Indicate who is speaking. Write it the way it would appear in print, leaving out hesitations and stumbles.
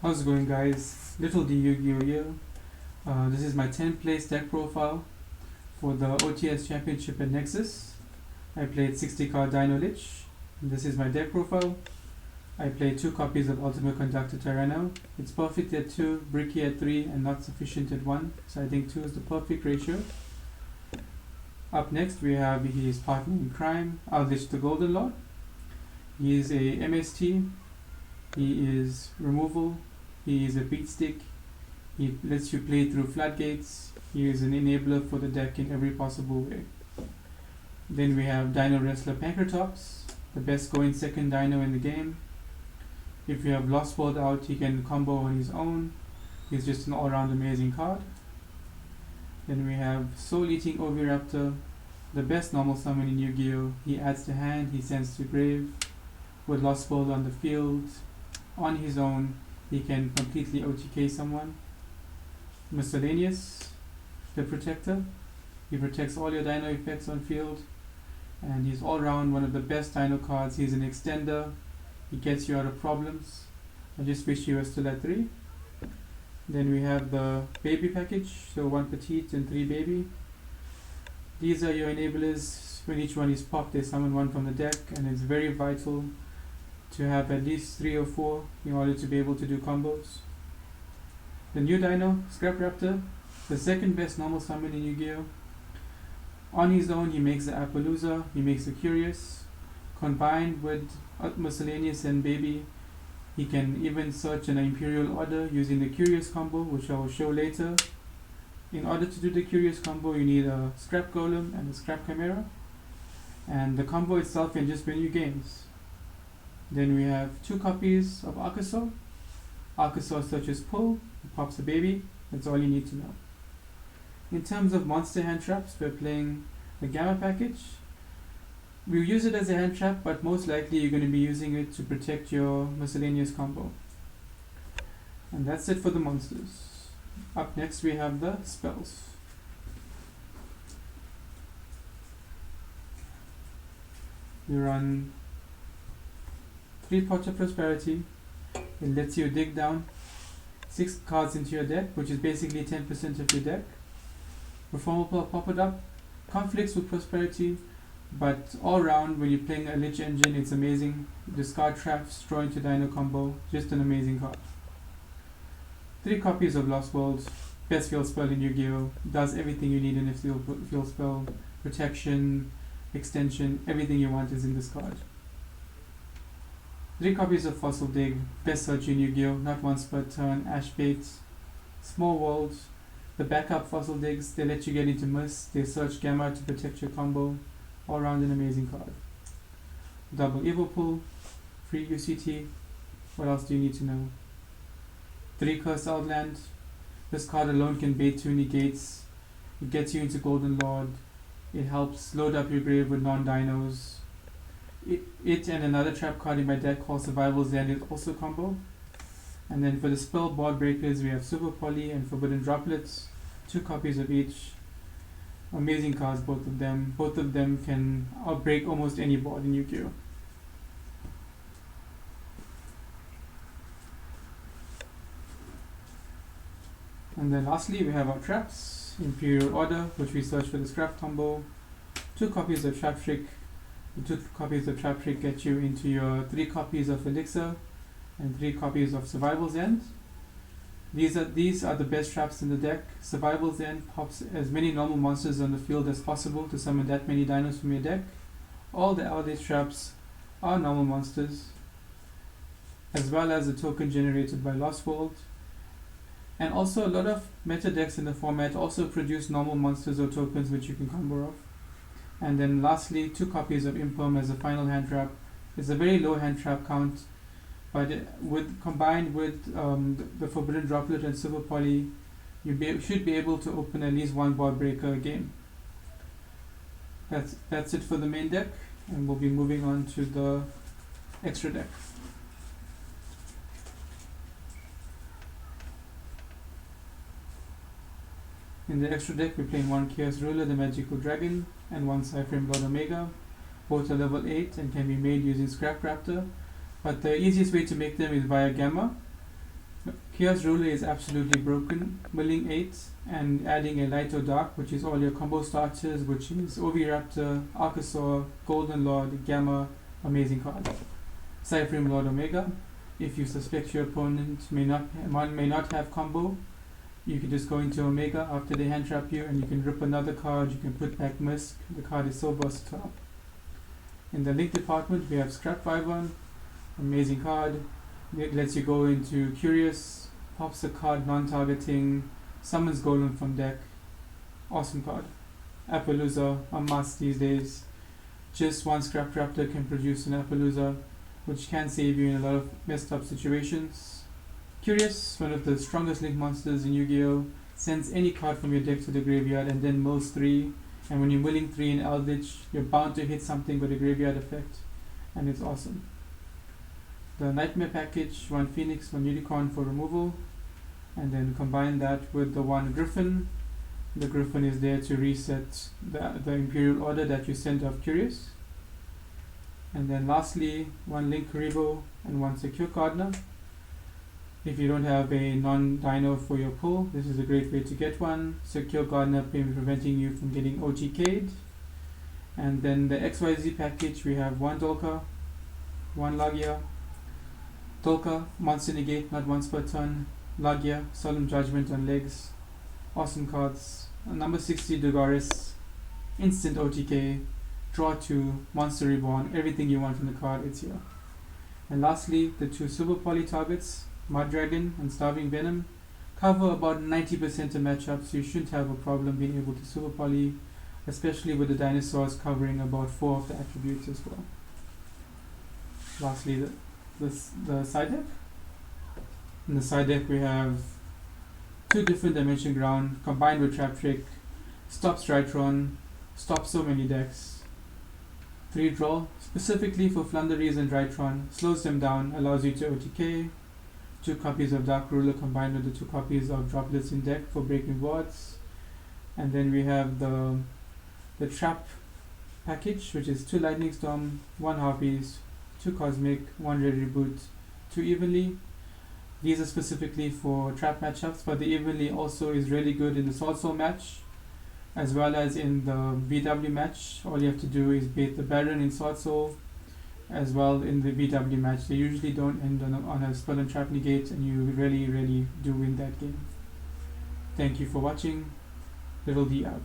Speaker 1: How's it going, guys? Little D Yu-Gi-Oh here. This is my 10th place deck profile for the OTS Championship at Nexus. I played 60 card Dino-Lich. This is my deck profile. I played 2 copies of Ultimate Conductor Tyranno. It's perfect at 2, bricky at 3, and not sufficient at 1. So I think 2 is the perfect ratio. Up next we have his partner in crime, Eldlich the Golden Lord. He is a MST. He is removal. He is a beat stick. He lets you play through floodgates. He is an enabler for the deck in every possible way. Then we have Dino Wrestler Pankratops, the best going second dino in the game. If you have Lost World out, he can combo on his own. He's just an all-round amazing card. Then we have Soul Eating Oviraptor, the best normal summon in Yu-Gi-Oh! He adds to hand, he sends to grave. With Lost World on the field, on his own, he can completely OTK someone. Miscellaneous, the Protector. He protects all your dino effects on field. And he's all round one of the best dino cards. He's an extender. He gets you out of problems. I just wish he was still at 3. Then we have the baby package. So 1 petite and 3 baby. These are your enablers. When each one is popped, they summon one from the deck. And it's very vital to have at least 3 or 4 in order to be able to do combos. The new dino, Scrap Raptor, the second best normal summon in Yu-Gi-Oh! On his own, he makes the Appaloosa, he makes the Curious. Combined with Miscellaneous and Baby, he can even search an Imperial Order using the Curious combo, which I will show later. In order to do the Curious combo, you need a Scrap Golem and a Scrap Chimera. And the combo itself can just win you games. Then we have 2 copies of Archosaur. Archosaur searches pull, he pops a baby, that's all you need to know. In terms of monster hand traps, we're playing the Gamma package. We'll use it as a hand trap, but most likely you're going to be using it to protect your Miscellaneous combo. And that's it for the monsters. Up next we have the spells. We run 3 Pots of Prosperity. It lets you dig down 6 cards into your deck, which is basically 10% of your deck. Reformable Pop It Up conflicts with Prosperity, but all round when you're playing a Lich Engine, it's amazing. Discard traps, draw into Dino combo, just an amazing card. 3 copies of Lost World, best field spell in Yu-Gi-Oh! Does everything you need in a field spell, protection, extension, everything you want is in this card. 3 copies of Fossil Dig, best search in Yu-Gi-Oh! Not once per turn, Ash Bait, Small World, the backup Fossil Digs, they let you get into Mist, they search Gamma to protect your combo, all round an amazing card. Double Evil Pull, free UCT, what else do you need to know? 3 Curse Outland, this card alone can bait 2 negates, it gets you into Golden Lord, it helps load up your grave with non-dinos. It and another trap card in my deck called Survival's End is also combo. And then for the spell board breakers, we have Super Poly and Forbidden Droplets, 2 copies of each. Amazing cards, both of them. Both of them can outbreak almost any board in Yu-Gi-Oh! And then lastly, we have our traps. Imperial Order, which we search for the Scrap combo. 2 copies of Trap Trick. The 2 copies of Trap Trick get you into your 3 copies of Elixir and 3 copies of Survival's End. These are the best traps in the deck. Survival's End pops as many normal monsters on the field as possible to summon that many dinos from your deck. All the Eldlich traps are normal monsters, as well as the token generated by Lost World. And also a lot of meta decks in the format also produce normal monsters or tokens which you can combo off. And then lastly, 2 copies of Imperm as a final hand trap. It's a very low hand trap count, but combined with the Forbidden Droplet and Super Poly, you should be able to open at least 1 board breaker a game. That's it for the main deck, and we'll be moving on to the extra deck. In the extra deck, we're playing 1 Chaos Ruler, the Magical Dragon, and 1 Cyframe Blood Omega. Both are level 8 and can be made using Scrap Raptor, but the easiest way to make them is via Gamma. Chaos Ruler is absolutely broken. Milling 8 and adding a light or dark, which is all your combo starters, which is Oviraptor, Archosaur, Golden Lord, Gamma, amazing card. Cypherem Lord Omega. If you suspect your opponent may not have combo, you can just go into Omega after they hand trap you, and you can rip another card. You can put back Misk. The card is so versatile. In the Link department, we have Scrap Wyvern, amazing card. It lets you go into Curious, pops a card non-targeting, summons Golem from deck. Awesome card. Appaloosa, a must these days. Just one Scrap Raptor can produce an Appaloosa, which can save you in a lot of messed up situations. Curious, one of the strongest Link monsters in Yu-Gi-Oh! Sends any card from your deck to the graveyard and then mills 3. And when you're milling 3 in Eldlich, you're bound to hit something with a graveyard effect. And it's awesome. The Nightmare package, 1 Phoenix, 1 Unicorn for removal. And then combine that with the 1 Griffin. The Griffin is there to reset the Imperial Order that you sent off Curious. And then lastly, 1 Link Karibo and 1 Secure Gardener. If you don't have a non-dino for your pull, this is a great way to get one. Secure Gardener preventing you from getting OTK'd. And then the XYZ package, we have 1 Dolka, 1 Lagia. Dolka, Monster Negate, not once per turn. Lagia, Solemn Judgment on legs. Awesome cards. Number 60, Dogaris, instant OTK. Draw 2, Monster Reborn, everything you want from the card, it's here. And lastly, the 2 Super Poly targets, Mud Dragon and Starving Venom, cover about 90% of matchups, so you shouldn't have a problem being able to Super Poly, especially with the Dinosaurs covering about 4 of the attributes as well. Lastly, the side deck. In the side deck we have 2 different Dimension Ground combined with Trap Trick, stops Drytron, stops so many decks. 3 draw, specifically for Flunderies and Drytron, slows them down, allows you to OTK. 2 copies of Dark Ruler combined with the 2 copies of Droplets in deck for breaking boards. And then we have the Trap package, which is 2 Lightning Storm, 1 Harpies, 2 Cosmic, 1 Red Reboot, 2 Evenly. These are specifically for trap matchups, but the Evenly also is really good in the Sword Soul match, as well as in the VW match. All you have to do is bait the Baron in Sword Soul, as well in the VW match. They usually don't end on a spell and trap negate, and you really do win that game. Thank you for watching. Little D out.